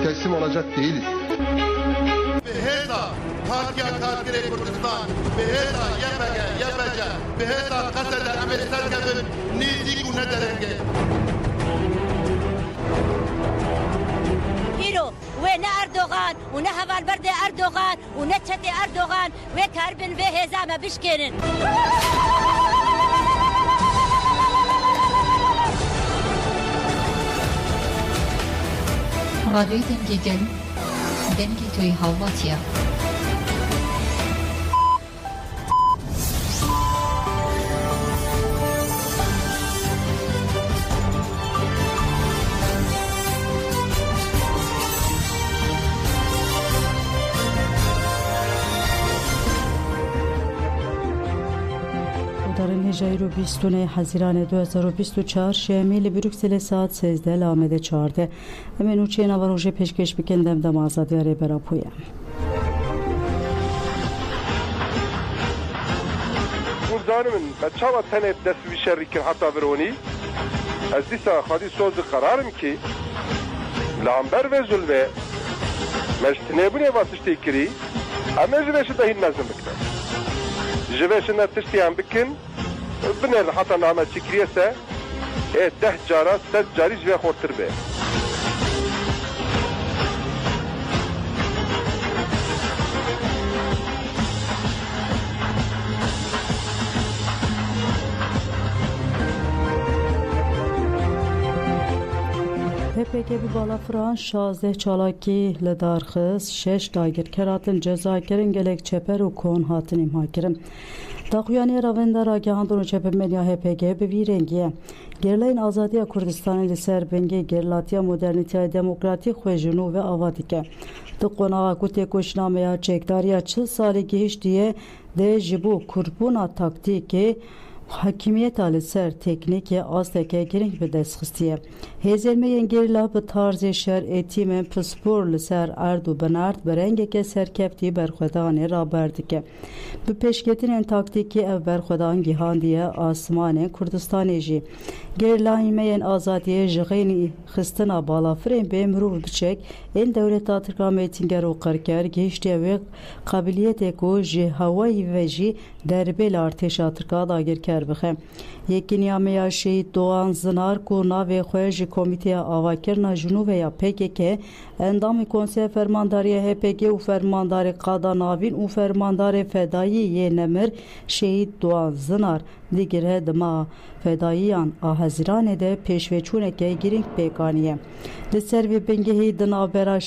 teslim olacak değiliz. Beheza, Partiya Kargire Kurdistan, Beheza, Yebece, Beheza, Kasede, Emeser Kevin, Nizik u Nederenge. Hiro, ve ne Erdoğan, ve ne Havalberde Erdoğan, ve ne Çete Erdoğan, ve Karbin ve Hezame Bişkerin. رادیوی دنگی گل دنگی توی هواتیا در الهجایر 29 حزیران 2024 شامل بروکسل ساعت 13 لامده 14 همین اوچه نواروژه پیشکش بکندم دم آزادی اره براپویم وزانم من چاوا تنه دست بی شری کن حتی برونی از دیسا خادی سوز قرارم کی لامبر و زلوه مجتنه بونه واسشتی کری اما جوش دهین نظم بکنم جوش نتشتی هم بکن بنر حتی نامه چکریه سه 10 جارا 100 جاری جوه خورتر به PPK bi balafran 16 çalaki li darxiz 6 dagirker hatin cezakirin gelek çeper û kon hatin imhakirin. Daxuyanê ravenda ragihandin û çepemeniya HPG bi vî rengî Gerlayên Azadiya Kurdistanê li ser bingê gerlatiya modernîteya demokratîk xwe ji nû ve ava dike. Di qonaxa ku têkoşînameya çekdariya 40 salî gihîştiye de ji bo kurbûna taktîkê Hakimiyet li ser teknikê asteke giring bi destxistiye. Hêzêrmeyên gerîla bi tarzê şer êtîmên pispor li ser erd û binerd bi rengeke serkeftî berxwedanê raber dike. Bi pêşketinên taktîkî ev berxwedan gihandiye asmanên Kurdistanê jî. Gerîlayîmeyên azadiyê ji xênî xistina balafirên bê mirov biçek ên dewleta Tirka Mêtînger û Qirker gihîştiye wê qabiliyetê ku ji hewayî ve jî derbê li artêşa Tirka dagirker bixe. Yekîniyameya Şehîd Doğan Zinar ku navê xwe ji Komîteya Avakirina Jinûveya PKK, endamê Konseya Fermandariya HPG û Fermandarê Qada Navîn û Fermandarê Fedayî yê Nemir Şehîd Doğan Zinar digire di ma fedayiyan a Hezîranê de pêşveçûneke giring pêkaniye. Li ser vê bingehî di navbera 6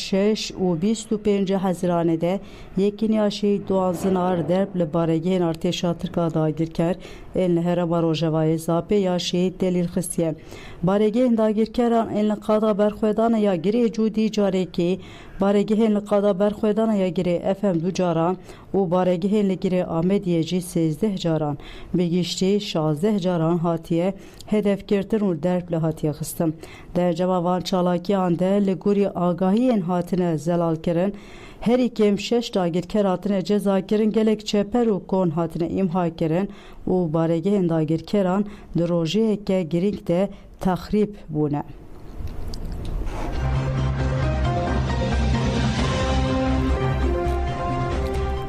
û 25 Hezîranê de Yekîniya Şehîd Doğan Zinar derb li baregehên artêşa Tirka dagirker ên li Herêma Rojavayê Zapê ya Şehîd delîl xistiye. Baregehên dagirkeran ên li qada berxwedana ya girê cûdî carekê baregehên li qada berxwedana ya girê FM 2 caran û baregehên li girê Amediyê jî 13 caran bi giştî 16 caran hatiye hedefgirtin û derb li hatiye xistin. Derceva van çalakiyan de li gurî agahiyên hatine zelalkirin herî kêm 6 dagirker hatine cezakirin gelek çeper û kon hatine imhakirin û baregehên dagirkeran di rojeyeke giring de taxrîb bûne.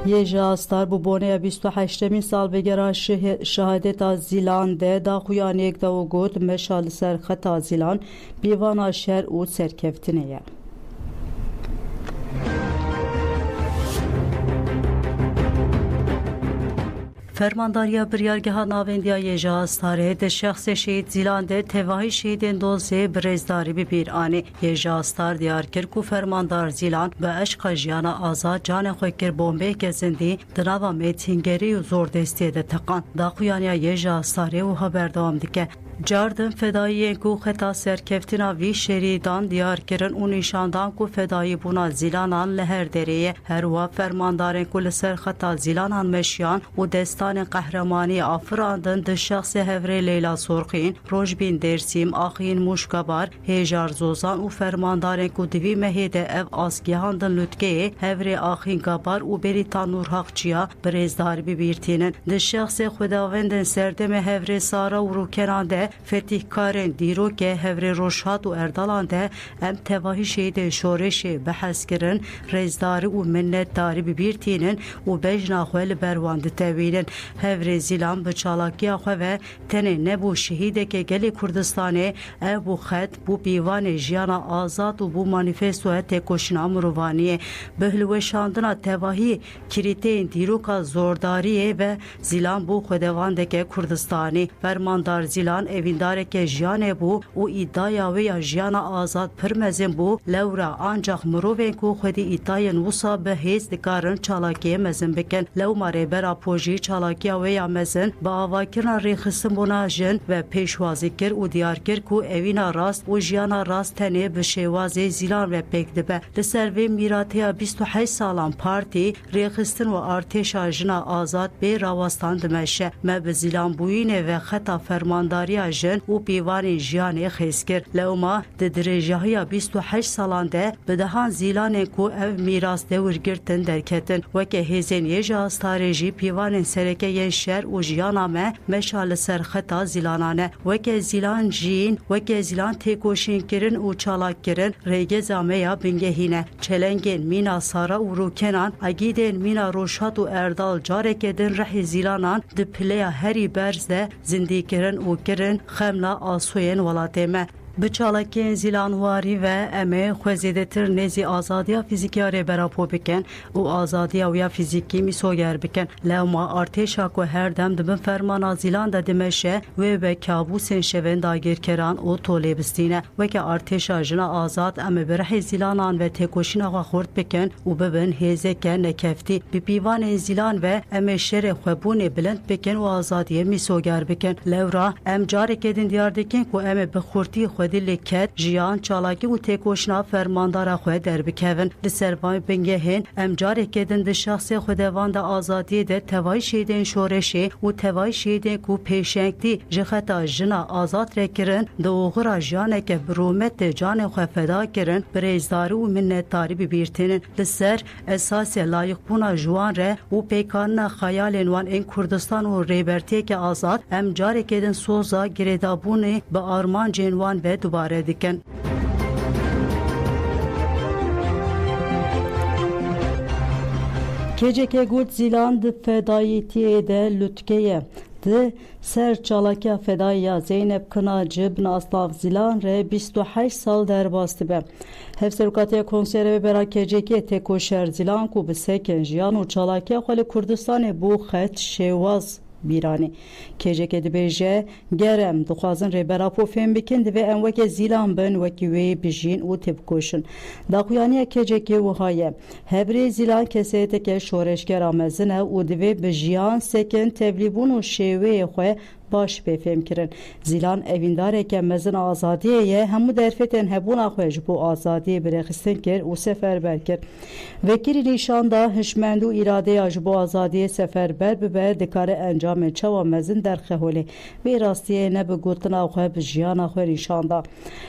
Yê astar bu boneya 28 salvegera şehadeta Zîlan de daxuyaniyek da û got meşa li ser xeta Zîlan bîvana şer û serkeftinê ye. Fermandariya biryargeha navendiya yê astarê de şexsê Şehîd Zîlan de tevahî şehîdên dozê bi rêzdarî bi bîranê yê astar diyar kir ku fermandar Zîlan bi eşqa jiyana azad canê xwe kir bombeyeke zindî di nava mêtîngerî û zordestiyê de teqan. Daxuyaniya yê astarê û haberdewam dike. Cardin fedayiyên ku xeta serkeftina vî şerîdan diyar kirin û nîşandan ku fedayî bûna Zîlanan li her derê her wa fermandarên ku li ser xeta Zîlanan meşiyan û destanên qehremanî afirandin di şexsê hevrê Leyla Sorxîn, Rojbîn Dêrsîm, Axîn Muşkabar, Hêjar Zozan û fermandarên ku di vî mehê de ev asgihandin lûtkeyê hevrê Axîn Gabar û Beritan Nurhaqçiya bi rêzdarî bibîrtînin. Di şexsê xwedawendên serdemê hevrê Sara û Rûkenan de fetihkarên dîrokê Hevrê Rojhat û Erdalan de em tevahî şehîdên şoreşê behes kirin, rêzdarî û minnetdarî bibîrtînin û bejna xwe li ber wan ditewînin. Hevrê Zîlan bi çalakiya xwe ve tenê nebû şehîdekê gelê Kurdistanê, ev bû xet bû pîvanê jiyana azad û bû manîfestoya têkoşîna mirovaniyê. Bi hilweşandina tevahî kirîteyên dîroka zordariyê ve Zîlan bû xwedewandeke Kurdistanî. Fermandar Zîlan evîndareke jiyanê bû û îdaya wê ya jiyana azad pir mezin bû. Lewra ancak mirovên ku xwedî îdayên wisa bi hêz dikarin çalakiyê mezin bikin. Lewma rêbera pojî çalakiya wê ya mezin bi avakirina rêxistinbûna jin ve pêşwazî kir û diyar kir ku evîna rast û jiyana rast tenê bi şêwazê Zîlan ve pêk dibe. Li ser vê mîrateya 28 salan partî rêxistin û artêşa jina azad bê rawastan dimeşe. Me bi Zîlan bûyînê ve xeta fermandariya jin û pîvanên jiyanê xêz kir. Lewma di dirêjahiya 28 salan de bi dehan Zîlanên ku ev mîras dewrgirtin derketin. Weke hêzên yê ji astarê jî pîvanên serekeyên şer û jiyana me meşa li ser xeta Zîlanan e. Weke Zîlan jîn, weke Zîlan têkoşînkirin û çalakkirin rêgeza me ya bingehîne. Çelengên mîna Sara û Rûkenan, agîdên mîna Rojhat û Erdal carekê din rehê Zîlanan di pileya herî berz de zindîkirin û kirin xemla asûyên welatê me. Bi çalakiyên Zîlanwarî ve em ê xwe zêdetir nêzî azadiya fîzîkiya rêbera bikin û azadiya wê ya fîzîkî mîsoger bikin. Lewma artêşa ku her dem dibin fermana Zîlan de dimeşe wê be kabûsên şevên dagirkeran û tolê bistîne. Weke artêşa jina azad em ê bi rehê Zîlanan ve têkoşîna xwe xurt bikin û bibin hêzeke nekeftî. Bi pîvanên Zîlan ve em ê şerê xwebûnê bilind bikin û azadiyê mîsoger bikin. Lewra em carekê din diyar dikin ku em ê bi xurtî xwedî lêket jiyan çalakî û têkoşîna fermandara xwe derbikevin. Li ser vay bingehên em carekê din di şexsê xwedevan de azadiyê de tevahî şehîdên şoreşê û tevahî şehîdên ku pêşengtî ji xeta jina azad rekirin di oxira jiyaneke bi rûmetê canê xwe feda kirin, bi rêzdarî û minnetdarî bibîrtînin. Li ser esasê layıqbûna ji wan re û pêkanîna xeyalên wan ên Kurdistan û rêbertiyeke azad em carekê din soza girêdabûnê bi armancên wan ve dubare dikin. KCK got Zîlan di fedayîtiyê de lûtkeye. Di ser çalakiya fedaiya Zeynep Kınacı bin Aslav Zîlan re 28 sal derbas dibe. Hevserukatiya konsere ve bera KCK tekoşer Zîlan ku bi seken jiyan û çalakiya xwe li Kurdistanê bû xet şêwaz bîranî. KCK dibêje gerem dixwazin rêbera pofên bikin divê em weke Zîlan bin wekî wê bijîn û têbikoşin. Daxuyaniya KCK wiha ye. Hevrê Zîlan keseyeteke şoreşgera mezin e û divê bi jiyan sekin tevlîbûn û şêweyê xwe baş pêfêm kirin. Zîlan evîndareke mezin azadiyê ye hemû derfetên hebûna xwe ji bo azadiyê birêxistin kir û seferber kir. Vekîlî nîşanda hişmend û îradeya ji bo azadiyê seferber bibe dikare encamên çawa mezin derxeholê. Vê rastiyê ne bi gotina xwe bi jiyana xwe nîşanda.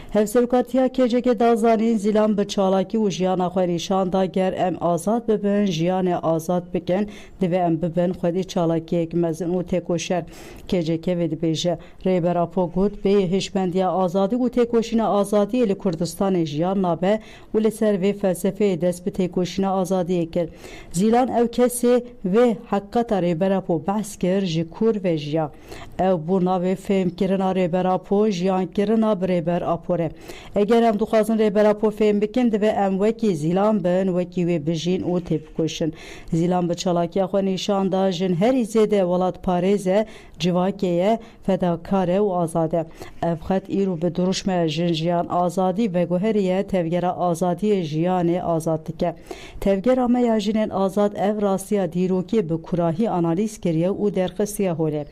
Hevserukatiya KCK da zanîn Zîlan bi çalakî û jiyana xwe nîşanda ger em azad bibin, jiyanê azad bikin, divê em bibin xwedî çalakiyek mezin û têkoşer. KCK ve dibêje rêbera Pogut bê hişmendiya azadî û têkoşîna azadiyê li Kurdistanê jiyan nabe û li ser vê felsefeyê dest bi têkoşîna azadiyê kir. Zîlan ew kesê vê heqeta rêbera Po behs kir ji kur ve jiya. Ev bû navê fêmkirina rêbera Po jiyankirina bi rêber Apo re. Eger em dixwazin rêbera Po fêm bikin divê em wekî Zîlan bin, wekî wê bijîn û têbikoşin. Zîlan bi çalakiya xwe nîşan da jin herî zêde welat parêz e, civakê fedakar û azad e. Ev xet îro bi duruşmeya jin jiyan azadî veguheriye tevgera azadiyê jiyanê azad dike. Tevgera me ya jinên azad ev rastiya dîrokî bi kurahî analîz kiriye û derxistiye holê.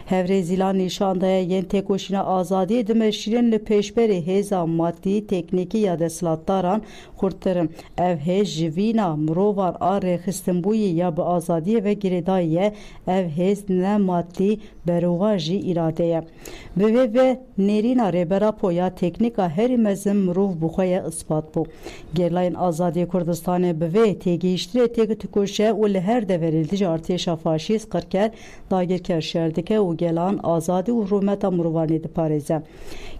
Hevrê Zîlan nîşandaya yên têkoşîna azadiyê dimeşîrin li pêşberê hêza maddî, teknîkî ya desthilatdaran xurttirin. Ev hêz ji vîna mirovan a rêxistinbûyî ya bi azadiyê ve girêdayî ye. Ev hêz ne maddî beruğa jî îradeye. Bi vê ve nêrîna rêbera poya teknîka herî mezin mirov bi xwe ye ispat bû. Gerlayên Azadiya Kurdistanê bi vê têgihiştirê têk dikuje û li her deverê li dijî artêşa faşîst qirker, dagirker şer dike û gelan azadî û hurmeta mirovanî diparêze.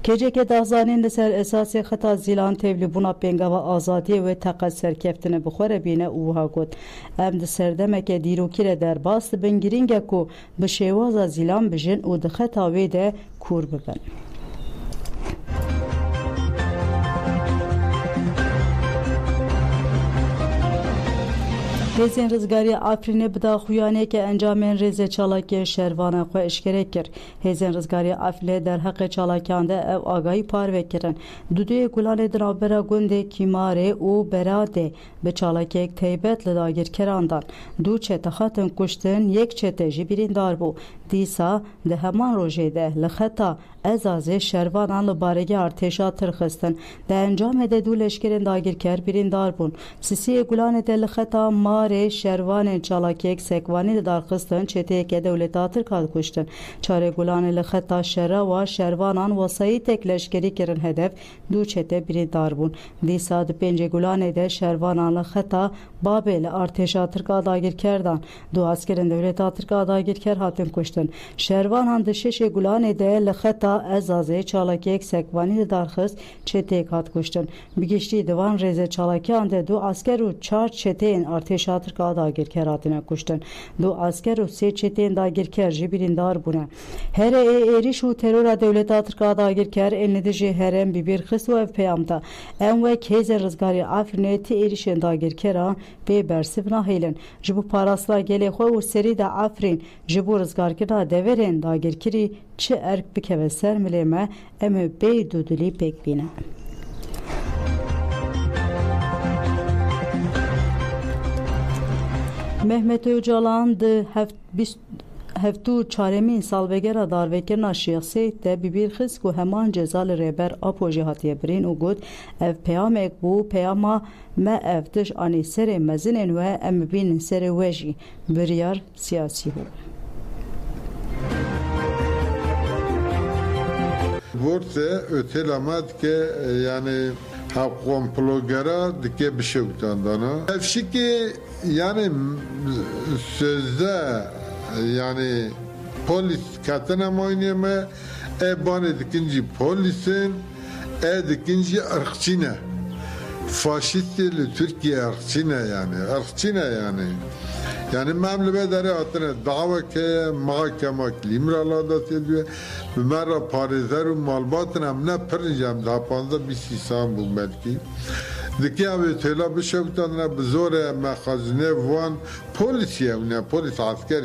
Keceke dahzanên li ser esasê xeta zîlan tevlîbûna pêngava azadiyê wê teqet serkeftine bi xwe re bîne û wiha got. Em di serdemeke dîrokî re derbas dibin girîngek ku bi şêwaza zîlan bijin û di xeta wê de kûr bibin. Hêzên Rizgarî Afrînê bi daxuyaniyeke encamên rêzê çalakiyê şervanan xwe eşkere kir. Hêzên Rizgarî Afrînê derheqê çalakiyan de ev agahî parve kirin. Duduyê Gulanê di navbera gundê Kîmarê û Beradê bi çalakiyek taybet li dagirkeran dan. Du çete hatin kuştin, yek çete jî birîndar bû. Dîsa di heman rojê de li xeta ezazê şervanan li baregê artêşa tirxistin. Di encamê de du leşkerên dagirker birîndar bûn. Sisiyê Gulanê de li xeta marê şervanên çalakiyek sekvanî li darxistin, çeteyeke dewleta Tirka dikuştin. Çarê Gulanê li xeta şerawa şervanan wesayîtek leşkerî kirin hedef, du çete birîndar bûn. Dîsa di pêncê Gulanê de şervanan li xeta Babê li artêşa Tirka dagirker dan. Du askerên dewleta Tirka dagirker hatin kuştin. Şervanan di şeşê Gulanê de li xeta ezazê çalakiyek sekvanî li darxist, çeteyek hat kuştin. Bi giştî divan rêzê çalakiyan de du asker û çar çeteyên artêşa Tirka dagirker hatine kuştin. Du asker û sê çeteyên dagirker jî birîndar bûne. Here êrîş û terora dewleta Tirka dagirker ên li dijî herem bibîrxist û ev peyam da. Em wek hêzên Rizgarî Afrînê ti êrişên dagirkeran pê bersiv nahêlin. Ji bo parastina gelê xwe û serî de Afrîn ji bo rizgarkirina deverên dagirkirî çi erk bikeve ser milê me, em ê bê dûdilî pêk bîne. Mehmet Öcalan di heftû çaremîn salvegera darvekirina şêxsê de bibîrxist ku heman ceza li rêber Apo jî hatiye birîn û got ev peyamek bû peyama me ev tij anî serê mezinên we em bibînin serê we jî biryar siyasî bû. Vorse ötelamat ke yani ha komplogera dike bir şey utandana. Evşiki yani sözde yani polis katına oynayama bana dikinci polisin dikinci ırkçına faşistli Türkiye ırkçına yani yani memlebe dere atına dava ke mahkeme limrala da ediyor bimara parizer ve malbatın amne pırıncam daha fazla bir sistem bu belki Diki abi tela bir şey utanına bizore me khazine van polisiye ne polis asker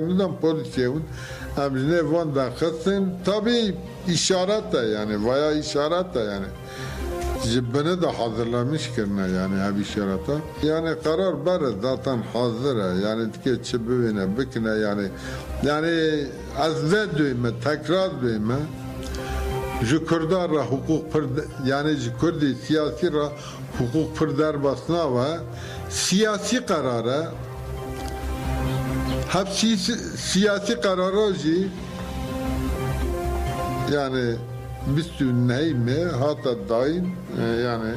neden polisiye amne van da khasin tabi işaret de yani veya işaret de yani Cibbine de hazırlamış kirne yani abi işarete. Yani karar bari zaten hazır yani dike çibine bikine yani az ve duyma tekrar duyma Jükurdara hukuk pır yani Jükurdi siyasi ra hukuk pır derbasına ve siyasi karara hepsi siyasi karara yani bir neyme hatta daim yani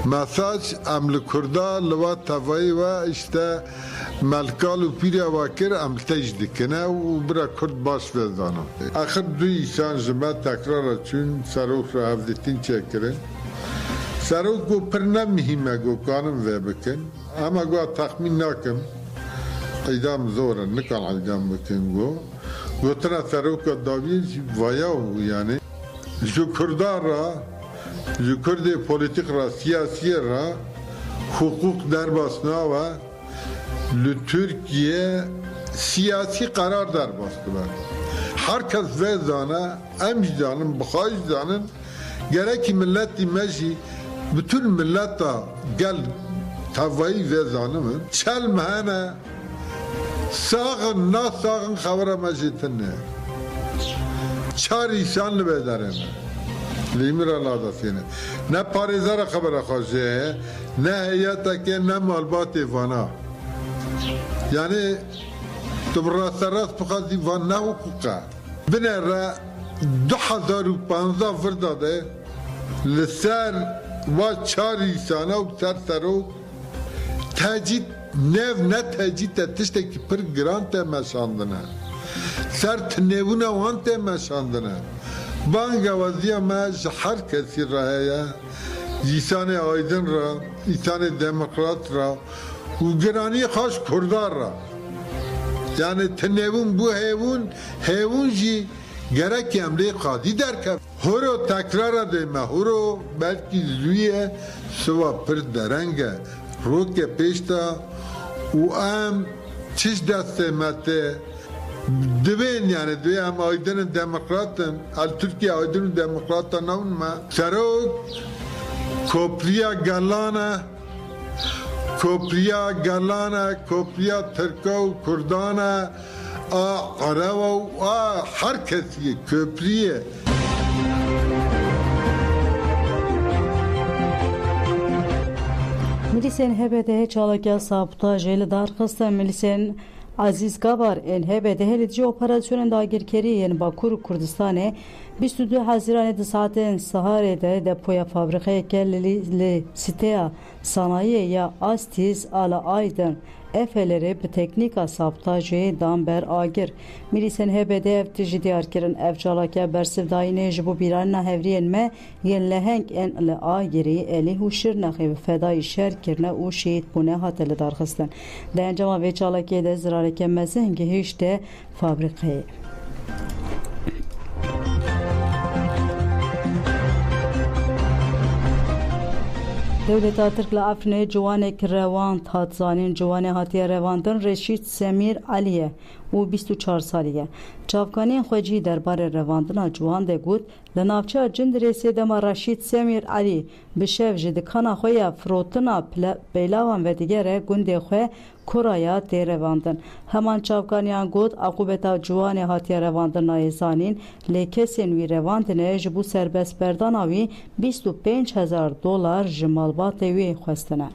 mesaj amli kurda leva tavayı ve işte melkalu pira vakir amltej dikene u bira kurd baş vezana. Ahir du insan jime tekrar açın sarok ra havdetin çekirin. Sarok go pırna mühime go kanun ve bikin ama go tahmin nakim idam zora nikan idam bikin go. Gotana sarok daviz vaya yani Jükurdara Jükurdi politik ra siyasi ra hukuk derbasına ve Türkiye siyasi karar derbastılar. Herkes ve zana emcidanın, bıhajdanın gerek milleti meci bütün millet da gel tavayı ve zanımın çelmehane sağın na sağın havara mecitinne çar insanlı bederim. Limir Allah'da seni. Ne parizara habere khajı, ne heyetake, ne malbat evana. Yani تبرا سراس بخازی و نه حقوقه بنه را 2015 فرداده لسر و 4 سانه و سر سرو تجید نو نه تجید تشتکی پر گرانت مشاندنه سر تنوونه وانت مشاندنه بانگ وزیه مش هر کسی راهیه ایسان آیدن را ایسان دموکرات را و گرانی خاص کردار را yani tenevun bu hevun ji gerek emri kadi derken horo tekrar edeme horo belki züye sıva pır derenge roke peşta u am çiş destemete Dibin yani diye hem aydının demokratın al Türkiye aydının demokratın avunma serok kopriya galana Kopriya Galana, Kopriya Türkov, Kurdana, Arava, herkesi köprüye. Milisên HBD çalaka sabotajê li darxista milisên Aziz Gabar ên HBD li dijî operasyonên dagirkeriyê yên Bakur û Kurdistanê 22 Haziranê di saetên siharê de depoya fabrikayeke li siteya sanayiyê ya Astiz ala Aydın efeleri bi teknika sabotajê dan ber agir. Milisên HBD ev tijî diyarkirin ev çalaka bersivdayînê ji bo bîranîna hevriyên me yên leheng ên li agirî elî û Şirnexê bi fedayî şer kirine û şehîd bûne hate li darxistin. Di encama vê çalakiyê de zirareke mezin gihîşte fabrikayê. Devleta Türk li Efrînê ciwanek revand hat zanîn ciwanê hatiye revandin Reşîd Semîr Aliyê û 24 salî ye. Çavkaniyên xwe cî derbarê revandina ciwan de got li navçeya Cindirê sêdema Reşîd Semîr Alî bi şev ji dikana xwe ya firotina peylavan ve digere gundê xwe Koraya tê revandin. Heman çavkaniyan got aqubeta ciwanê hatiye revandina êzanîn lê kesên wî revandinê ji bo serbestberdana wî $25,000 ji malbatê wê xwestine.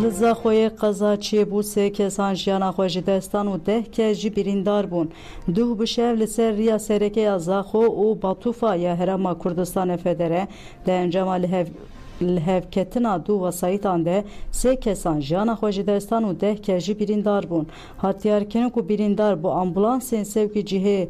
Li Zaxoyê qeza çêbû 3 kesan jiyana xwe ji destan û 10 kes jî birîndar bûn. Duh bi şev li ser riya serekeya Zaxo û Batufa ya Herêma Kurdistanê Federe di encama li hevketina du vesayîtan de 3 kesan jiyana xwe ji destan û 10 kes jî birîndar bûn. Hatiyarkirin ku birîndar bu ambulansên sevkî cihê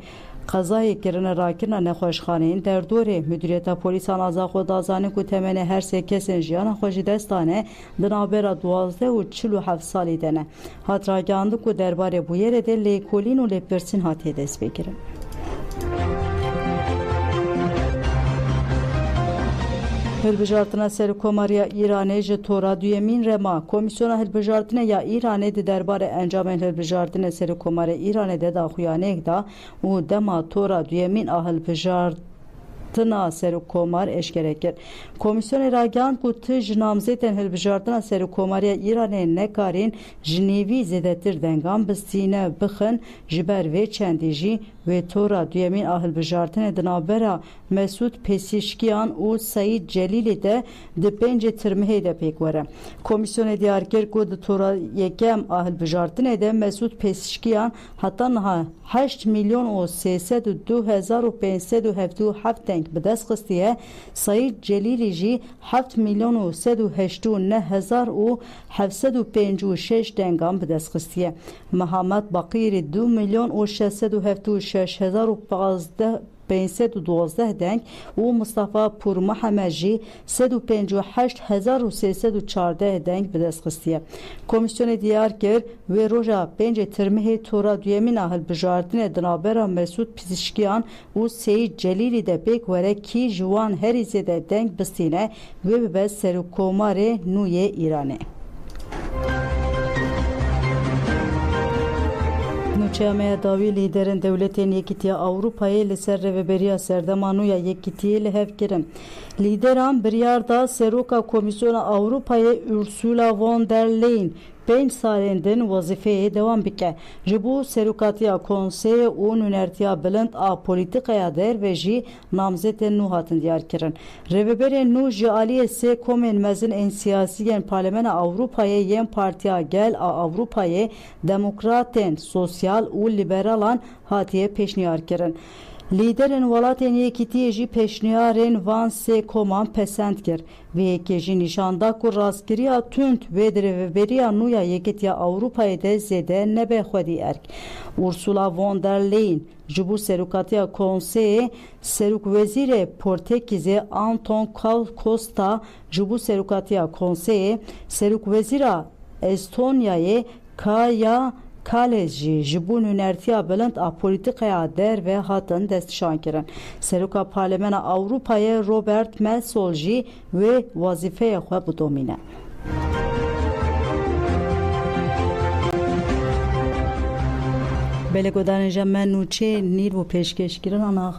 qezayê kirine rakirina nexweşxaneyên derdorê Müdîriyeta Polîsan a Zaxo dazanî ku temenê her 3 kesên jiyana xwe ji destane di navbera 12 û 47 salî de ne. Hat ragihandin ku derbarê bûyerê de lêkolîn û lêpirsîn hatiye destpêkirin. Hilbijartina Serokkomariya Îranê ji tora duyemîn rema Komîsyona Hilbijartinê ya Îranê di derbarê encamên hilbijartinê Serokkomariya Îranê de daxuyaniyek da û dema tora duyemîn a hilbijartina Serokkomar eşkere kir. Komîsyonê ragihand ku ti ji namzêtên hilbijartina Serokkomariya Îranê nekarîn ji nêvî zêdetir dengan bi sîne bixin ji ber vê çendî jî wê tora duyemîn a hilbijartinê di navbera Mesûd Pezeshkiyan û Saîd Celîlê de di 5 tirmihê de pêk were. Komîsyonê diyar kir ku di tora yekem a hilbijartinê de Mesûd Pezeshkiyan heta niha 8 milyon û 302,577 deng bi dest xistiye, Saîd Celîlê jî 7 milyon û 189,756 dengan bi dest xistiye. Mehamed Baqîrî 2 milyon û 676,512 deng û Mustafa Pur Mihemed jî 158,314 deng bi dest xistiye. Komîsyonê diyar kir wê roja 5 tirmihê tora duyemîn a hilbijartinê di navbera Mesûd Pezeshkiyan û Saîd Celîlê de pêk were kî ji wan herî zêde deng bistîne wê bibe Serokkomarê nû yê Îranê. Nûçemeya dawî lîderên dewletên Yekîtiya Ewropayê li ser rêveberiya serdemanoya Yekîtiyê li hev kirin. Lîderan biryar da Seroka Komîsyona Ewropayê Ursula von der Leyen 5 salên din wezîfeyê dewam bike. Ji bo serokatiya konseyê û nûnertiya bilind a polîtîkaya derve jî namzetên nû hatin diyarkirin. Rêveberên nû ji aliyê sê komên mezin ên siyasî yên Parlemena Ewropayê yên Partiya Gel a Ewropayê Demokratên Sosyal û Liberalan hatiye pêşniyarkirin. Lîderên welatên Yekîtiyê jî pêşniyarên van sê koman pesend kir. Vê yekê jî nîşan da ku rastgiriya tund wê di rêveberiya nû ya Yekîtiya Ewropayê de zêde nebe xwedî erk. Ursula von der Leyen ji bo serokatiya konseyê, Serokwezîrê Portekîzê Anton Costa ji bo serokatiya konseyê, Serokwezîra Estonyayê Kaja Kalez jî ji bo nûnertiya bilind a polîtîkaya derve hatin destnîşankirin. Seroka Parlemena Ewropayê Robert Metsols jî wê wezîfeya xwe bidomîne. Belê godanên me nûçê nîr û pêşkêşkirin ana